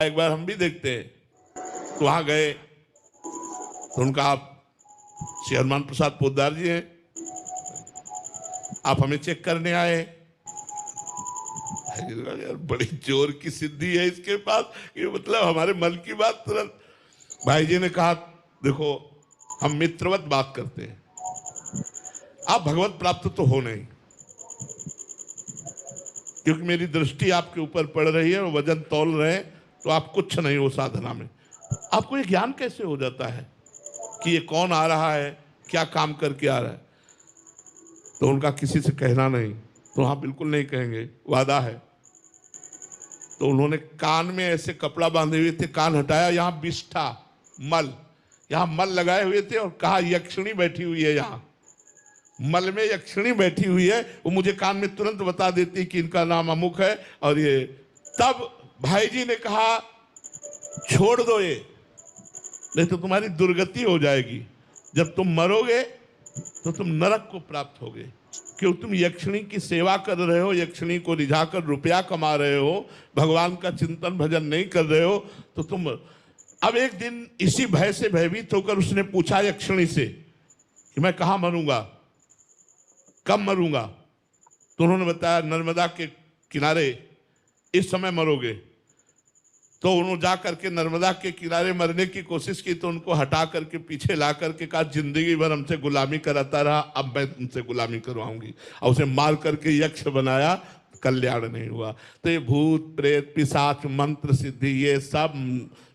एक बार हम भी देखते हैं, तो वहां गए तो उनका, आप श्री हनुमान प्रसाद पोद्दार जी हैं, आप हमें चेक करने आए। यार बड़ी जोर की सिद्धि है इसके पास, ये मतलब हमारे मन की बात तुरंत। भाई जी ने कहा देखो हम मित्रवत बात करते हैं, आप भगवत प्राप्त तो हो नहीं, क्योंकि मेरी दृष्टि आपके ऊपर पड़ रही है, वजन तौल रहे हैं, तो आप कुछ नहीं हो साधना में। आपको ये ज्ञान कैसे हो जाता है कि ये कौन आ रहा है, क्या काम करके आ रहा है? तो उनका किसी से कहना नहीं। तो हाँ बिल्कुल नहीं कहेंगे, वादा है। तो उन्होंने कान में ऐसे कपड़ा बांधे हुए थे, कान हटाया, यहाँ बिष्ठा मल, यहाँ मल लगाए हुए थे, और कहा यक्षिणी बैठी हुई है, यहाँ मल में यक्षिणी बैठी हुई है, वो मुझे कान में तुरंत बता देती कि इनका नाम अमुक है। और ये तब भाई जी ने कहा छोड़ दो ये, नहीं तो तुम्हारी दुर्गति हो जाएगी, जब तुम मरोगे तो तुम नरक को प्राप्त होगे, क्योंकि तुम यक्षिणी की सेवा कर रहे हो, यक्षिणी को रिझाकर रुपया कमा रहे हो, भगवान का चिंतन भजन नहीं कर रहे हो, तो तुम। अब एक दिन इसी भय से भयभीत होकर उसने पूछा यक्षिणी से कि मैं कहाँ मरूंगा, कब मरूंगा? तो उन्होंने बताया नर्मदा के किनारे इस समय मरोगे। तो उन्होंने जा करके नर्मदा के किनारे मरने की कोशिश की, तो उनको हटा करके पीछे ला करके कहा जिंदगी भर हमसे गुलामी कराता रहा, अब मैं तुमसे गुलामी करवाऊंगी, और उसे मार करके यक्ष बनाया, कल्याण नहीं हुआ। तो ये भूत प्रेत पिशाच मंत्र सिद्धि ये सब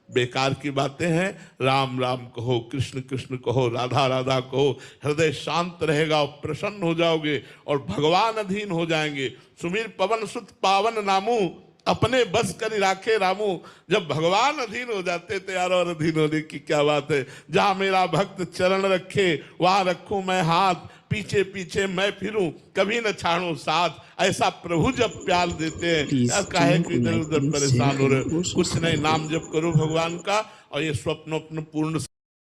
बेकार की बातें हैं। राम राम कहो, कृष्ण कृष्ण कहो, राधा राधा कहो, हृदय शांत रहेगा और प्रसन्न हो जाओगे और भगवान अधीन हो जाएंगे। सुमीर पवन सुत पावन नामू, अपने बस कर राखे रामू। जब भगवान अधीन हो जाते थे यार, और अधीन होने की क्या बात है। जहां मेरा भक्त चरण रखे वहां रखूं मैं हाथ, पीछे पीछे मैं फिरूं कभी न छाड़ूं साथ। ऐसा प्रभु जब प्यार देते हैं यार, काहे कि इधर उधर परेशान हो रहे, कुछ नहीं, नाम जप करो भगवान का और ये स्वप्न पूर्ण